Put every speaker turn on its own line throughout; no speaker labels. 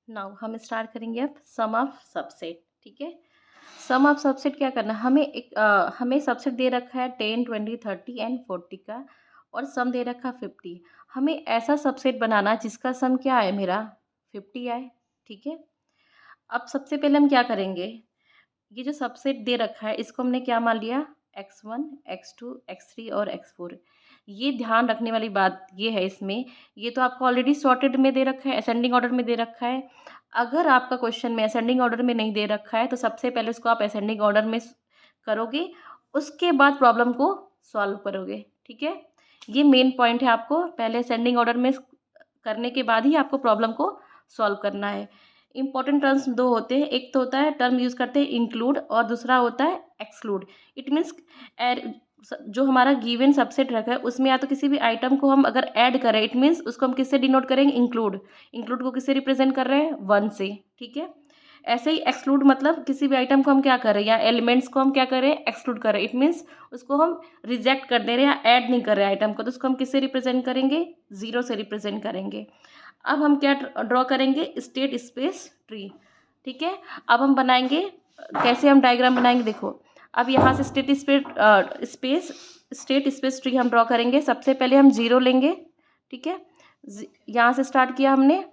Now हम start करेंगे अब सम ऑफ सबसेट। ठीक है, सम ऑफ सबसेट क्या करना, हमें सबसेट दे रखा है 10, 20, 30 एंड 40 का, और सम दे रखा 50। हमें ऐसा सबसेट बनाना जिसका सम क्या आए मेरा 50 आए। ठीक है, अब सबसे पहले हम क्या करेंगे, ये जो सबसेट दे रखा है इसको हमने क्या मान लिया, x1, x2, x3 और x4। ये ध्यान रखने वाली बात ये है इसमें, ये तो आपको ऑलरेडी सॉर्टेड में दे रखा है, असेंडिंग ऑर्डर में दे रखा है। अगर आपका क्वेश्चन में असेंडिंग ऑर्डर में नहीं दे रखा है तो सबसे पहले उसको आप असेंडिंग ऑर्डर में करोगे, उसके बाद प्रॉब्लम को सॉल्व करोगे। ठीक है, ये मेन पॉइंट है, आपको पहले असेंडिंग ऑर्डर में करने के बाद ही आपको प्रॉब्लम को सॉल्व करना है। इंपॉर्टेंट टर्म्स दो होते हैं, एक तो होता है टर्म यूज़ करते हैं इंक्लूड, और दूसरा होता है एक्सक्लूड। इट मीन्स जो हमारा गिवन सबसेट रखा है उसमें या तो किसी भी आइटम को हम अगर ऐड करें, इट मीन्स उसको हम किससे डिनोट करेंगे, इंक्लूड। इंक्लूड को किससे रिप्रेजेंट कर रहे हैं, 1 से। ठीक है, ऐसे ही एक्सक्लूड मतलब किसी भी आइटम को हम क्या कर रहे हैं या एलिमेंट्स को हम क्या कर रहे हैं, एक्सक्लूड कर रहे हैं। इट मीन्स उसको हम रिजेक्ट कर दे रहे हैं या ऐड नहीं कर रहे हैं आइटम को, तो उसको हम किससे रिप्रेजेंट करेंगे, 0 से रिप्रेजेंट करेंगे। अब हम क्या ड्रॉ करेंगे, स्टेट स्पेस ट्री। ठीक है, अब हम बनाएंगे, कैसे हम डायग्राम बनाएंगे देखो। अब यहाँ से स्टेट स्पेस ट्री हम ड्रॉ करेंगे। सबसे पहले हम 0 लेंगे। ठीक है, यहाँ से स्टार्ट किया हमने।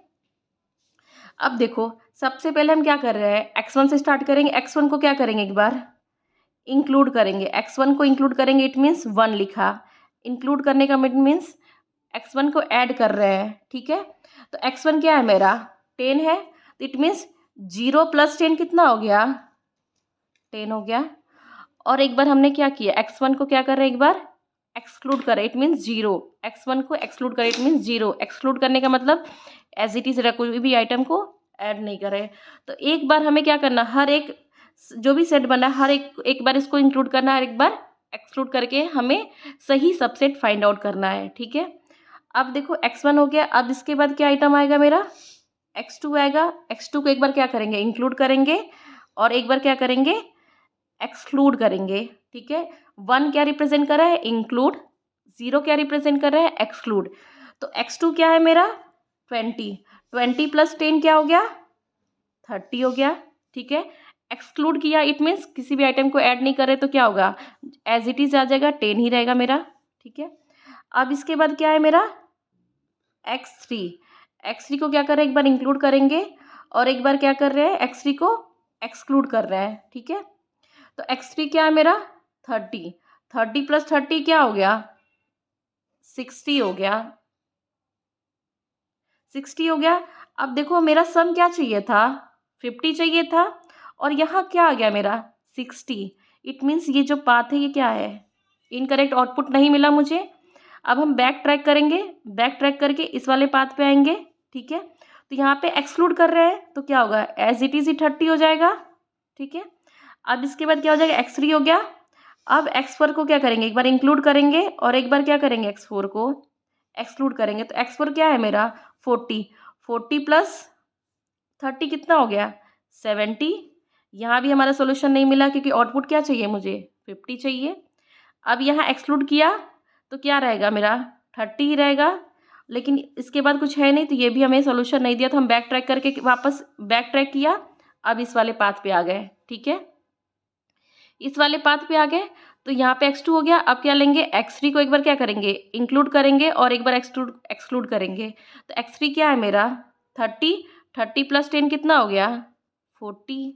अब देखो सबसे पहले हम क्या कर रहे हैं, x1 से स्टार्ट करेंगे। x1 को क्या करेंगे, एक बार इंक्लूड करेंगे। x1 को इंक्लूड करेंगे, इट मीन्स 1 लिखा। इंक्लूड करने का मीन्स x1 को ऐड कर रहे हैं। ठीक है, तो x1 क्या है मेरा 10 है, तो इट मीन्स 0 + 10 कितना हो गया, 10 हो गया। और एक बार हमने क्या किया, x1 को क्या कर रहे हैं, एक बार एक्सक्लूड कर रहे हैं, इट मीन्स 0। x1 को एक्सक्लूड करें, इट मीन्स 0। एक्सक्लूड करने का मतलब एज इट इज कोई भी आइटम को ऐड नहीं करे। तो एक बार हमें क्या करना, हर एक जो भी सेट बना है हर एक बार इसको इंक्लूड करना है, एक बार एक्सक्लूड करके हमें सही सबसेट फाइंड आउट करना है। ठीक है, अब देखो x1 हो गया। अब इसके बाद क्या आइटम आएगा मेरा, x2 आएगा। x2 को एक बार क्या करेंगे, इंक्लूड करेंगे, और एक बार क्या करेंगे, एक्सक्लूड करेंगे। ठीक है, 1 क्या रिप्रेजेंट कर रहा है, इंक्लूड। 0 क्या रिप्रेजेंट कर रहा है, एक्सक्लूड। तो x2 क्या है मेरा 20। 20 + 10 क्या हो गया, 30 हो गया। ठीक है, एक्सक्लूड किया, इट मीन्स किसी भी आइटम को ऐड नहीं करे, तो क्या होगा, एज इट इज आ जाएगा, 10 ही रहेगा मेरा। ठीक है, अब इसके बाद क्या है मेरा x3। x3 को क्या कर रहे हैं, एक बार इंक्लूड करेंगे, और एक बार क्या कर रहे हैं, x3 को एक्सक्लूड कर रहे हैं। ठीक है, तो x3 क्या है मेरा 30। 30 + 30 क्या हो गया, 60 हो गया। 60 हो गया। अब देखो मेरा सम क्या चाहिए था, 50 चाहिए था, और यहाँ क्या आ गया मेरा 60। इट मीन्स ये जो पाथ है ये क्या है, इनकरेक्ट आउटपुट नहीं मिला मुझे। अब हम बैक ट्रैक करेंगे, बैक ट्रैक करके इस वाले पाथ पे आएंगे। ठीक है, तो यहाँ पे एक्सक्लूड कर रहे हैं, तो क्या होगा, एज इट इज ही 30 हो जाएगा। ठीक है, अब इसके बाद क्या हो जाएगा, x3 हो गया। अब x4 को क्या करेंगे, एक बार इंक्लूड करेंगे, और एक बार क्या करेंगे, x4 को एक्सक्लूड करेंगे। तो x4 क्या है मेरा 40। 40 + 30 कितना हो गया, 70। यहाँ भी हमारा सोल्यूशन नहीं मिला, क्योंकि आउटपुट क्या चाहिए मुझे, 50 चाहिए। अब यहाँ एक्सक्लूड किया तो क्या रहेगा मेरा 30 ही रहेगा, लेकिन इसके बाद कुछ है नहीं, तो ये भी हमें सोल्यूशन नहीं दिया, तो हम बैक ट्रैक करके वापस बैक ट्रैक किया। अब इस वाले पाथ पे आ गए। ठीक है, इस वाले पाथ पे आ गए, तो यहाँ पे x2 हो गया। अब क्या लेंगे, x3 को एक बार क्या करेंगे, इंक्लूड करेंगे, और एक बार एक्सक्लूड करेंगे। तो x3 क्या है मेरा 30। 30 + 10 कितना हो गया, 40।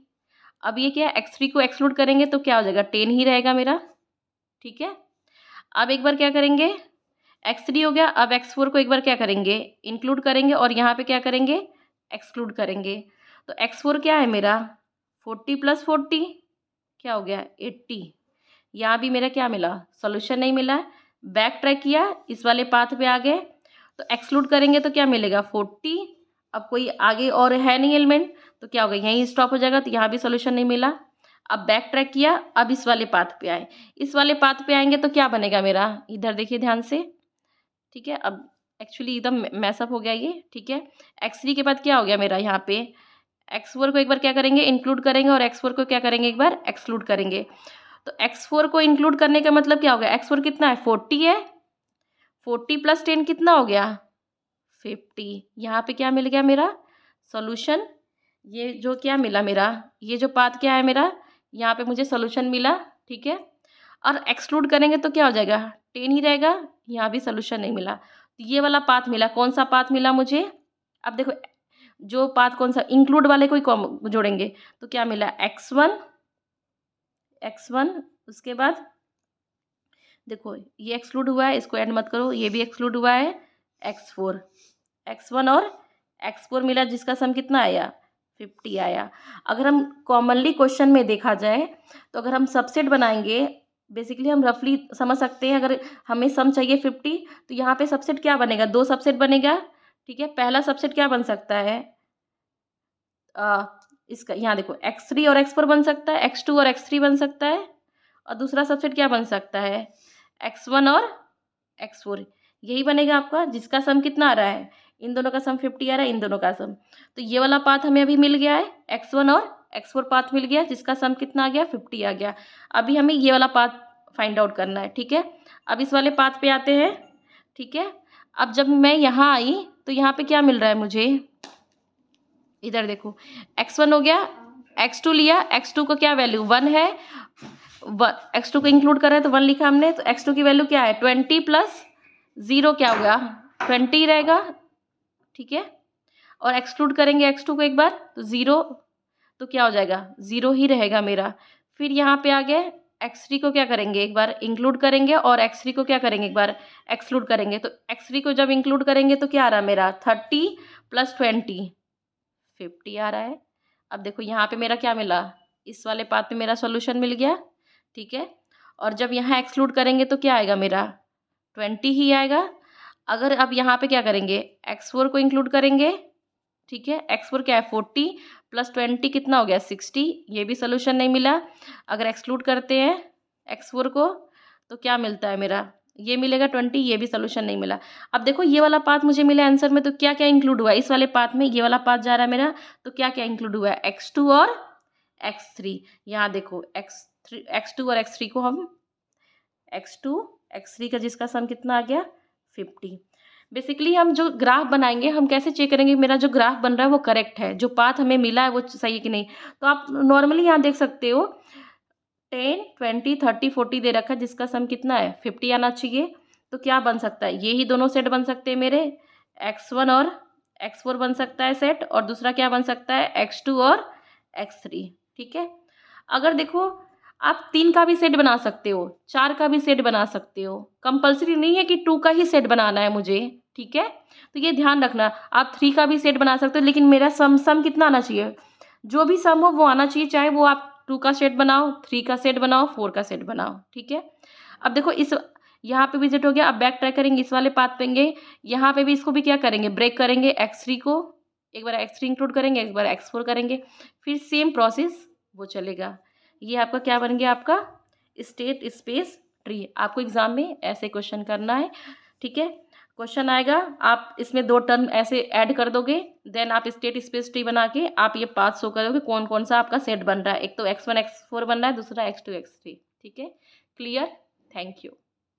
अब ये क्या है, x3 को एक्सक्लूड करेंगे तो क्या हो जाएगा, 10 ही रहेगा मेरा। ठीक है, अब एक बार क्या करेंगे, x3 हो गया। अब x4 को एक बार क्या करेंगे, इंक्लूड करेंगे, और यहाँ पे क्या करेंगे, एक्सक्लूड करेंगे। तो x4 क्या है मेरा 40 + 40 क्या हो गया, 80। यहाँ भी मेरा क्या मिला, सोल्यूशन नहीं मिला। बैक ट्रैक किया, इस वाले पाथ पे आ गए, तो एक्सक्लूड करेंगे तो क्या मिलेगा 40। अब कोई आगे और है नहीं एलिमेंट, तो क्या होगा, यहीं स्टॉप हो जाएगा, तो यहाँ भी सोल्यूशन नहीं मिला। अब बैक ट्रैक किया, अब इस वाले पाथ पे आए। इस वाले पाथ पे आएंगे तो क्या बनेगा मेरा, इधर देखिए ध्यान से। ठीक है, अब एक्चुअली एकदम मैसअप हो गया ये। ठीक है, x3 के बाद क्या हो गया मेरा, यहाँ पे x4 को एक बार क्या करेंगे, इंक्लूड करेंगे, और x4 को क्या करेंगे, एक बार एक्सक्लूड करेंगे। तो x4 को इंक्लूड करने का मतलब क्या हो गया, x4 कितना है 40 है। 40 + 10 कितना हो गया 50। यहाँ पे क्या मिल गया मेरा सॉल्यूशन, ये जो क्या मिला मेरा, ये जो पाथ क्या है मेरा, यहाँ पे मुझे सॉल्यूशन मिला, ठीक है। और एक्सक्लूड करेंगे तो क्या हो जाएगा, 10 ही रहेगा, यहाँ भी सॉल्यूशन नहीं मिला। तो ये वाला पाथ मिला, कौन सा पाथ मिला मुझे। अब देखो जो पाथ कौन सा, इंक्लूड वाले को ही जोड़ेंगे तो क्या मिला, x1, उसके बाद देखो ये एक्सक्लूड हुआ है, इसको ऐड मत करो, ये भी एक्सक्लूड हुआ है, x1 और x4 मिला, जिसका सम कितना आया, 50 आया। अगर हम कॉमनली क्वेश्चन में देखा जाए तो अगर हम सबसेट बनाएंगे, बेसिकली हम रफली समझ सकते हैं, अगर हमें सम चाहिए 50 तो यहाँ पे सबसेट क्या बनेगा, 2 सबसेट बनेगा, ठीक है। पहला सबसेट क्या बन सकता है, इसका यहाँ देखो x3 और x4 बन सकता है, x2 और x3 बन सकता है, और दूसरा सबसेट क्या बन सकता है, x1 और x4, यही बनेगा आपका, जिसका सम कितना आ रहा है, इन दोनों का सम 50 आ रहा है, इन दोनों का सम। तो ये वाला पाथ हमें अभी मिल गया है, x1 और x4 पाथ मिल गया, जिसका सम कितना आ गया, 50 आ गया। अभी हमें ये वाला पाथ फाइंड आउट करना है, ठीक है। अब इस वाले पाथ पे आते हैं, ठीक है। अब जब मैं यहाँ आई तो यहाँ पे क्या मिल रहा है मुझे, इधर देखो x1 हो गया, x2 लिया, x2 को क्या वैल्यू 1 है, x2 को इंक्लूड कर रहे हैं तो 1 लिखा हमने, तो x2 की वैल्यू क्या है, 20 प्लस 0 क्या होगा, 20 रहेगा, ठीक है। और एक्सक्लूड करेंगे x2 को एक बार तो 0, तो क्या हो जाएगा, 0 ही रहेगा मेरा। फिर यहाँ पे आ गए, x3 को क्या करेंगे, एक बार इंक्लूड करेंगे, और x3 को क्या करेंगे, एक बार एक्सक्लूड करेंगे। तो x3 को जब इंक्लूड करेंगे तो क्या आ रहा है मेरा, 30 प्लस 20 50 आ रहा है। अब देखो यहाँ पे मेरा क्या मिला, इस वाले पाथ पे मेरा सॉल्यूशन मिल गया, ठीक है। और जब यहाँ एक्सक्लूड करेंगे तो क्या आएगा मेरा, 20 ही आएगा। अगर अब यहाँ पे क्या करेंगे, x4 को इंक्लूड करेंगे, ठीक है। x4 क्या है, 40 प्लस 20 कितना हो गया, 60, ये भी सोल्यूशन नहीं मिला। अगर एक्सक्लूड करते हैं x4 को तो क्या मिलता है मेरा, ये मिलेगा 20, ये भी सोल्यूशन नहीं मिला। अब देखो ये वाला पाथ मुझे मिला आंसर में, तो क्या क्या इंक्लूड हुआ इस वाले पाथ में, ये वाला पाथ जा रहा है मेरा, तो क्या क्या इंक्लूड हुआ है, x2 और x3। यहाँ देखो x2 और x3 को हम x2 x3 का जिसका सम कितना आ गया, 50। बेसिकली हम जो ग्राफ बनाएंगे, हम कैसे चेक करेंगे मेरा जो ग्राफ बन रहा है वो करेक्ट है, जो पाथ हमें मिला है वो सही है कि नहीं। तो आप नॉर्मली यहाँ देख सकते हो 10 20 30 40 दे रखा है, जिसका सम कितना है, 50 आना चाहिए। तो क्या बन सकता है, ये ही दोनों सेट बन सकते हैं मेरे, x1 और x4 बन सकता है सेट, और दूसरा क्या बन सकता है, x2 और x3, ठीक है। अगर देखो आप 3 का भी सेट बना सकते हो, 4 का भी सेट बना सकते हो, कंपलसरी नहीं है कि 2 का ही सेट बनाना है मुझे, ठीक है। तो ये ध्यान रखना, आप 3 का भी सेट बना सकते हो, लेकिन मेरा सम कितना आना चाहिए, जो भी सम हो वो आना चाहिए, चाहे वो आप 2 का सेट बनाओ, 3 का सेट बनाओ, 4 का सेट बनाओ, ठीक है। अब देखो इस यहाँ पे विजिट हो गया, अब बैक ट्रैक करेंगे, इस वाले पाथ पेंगे, यहाँ पे भी इसको भी क्या करेंगे, ब्रेक करेंगे, x3 को एक बार x3 इंक्लूड करेंगे, एक बार x4 करेंगे, फिर सेम प्रोसेस वो चलेगा। ये आपका क्या बन गया, आपका स्टेट स्पेस ट्री। आपको एग्जाम में ऐसे क्वेश्चन करना है, ठीक है। क्वेश्चन आएगा, आप इसमें 2 टर्म ऐसे ऐड कर दोगे, देन आप स्टेट स्पेस ट्री बना के आप ये पाथ शो करोगे कौन कौन सा आपका सेट बन रहा है। एक तो x1 x4 बन रहा है, दूसरा x2 x3, ठीक है। Clear, thank you.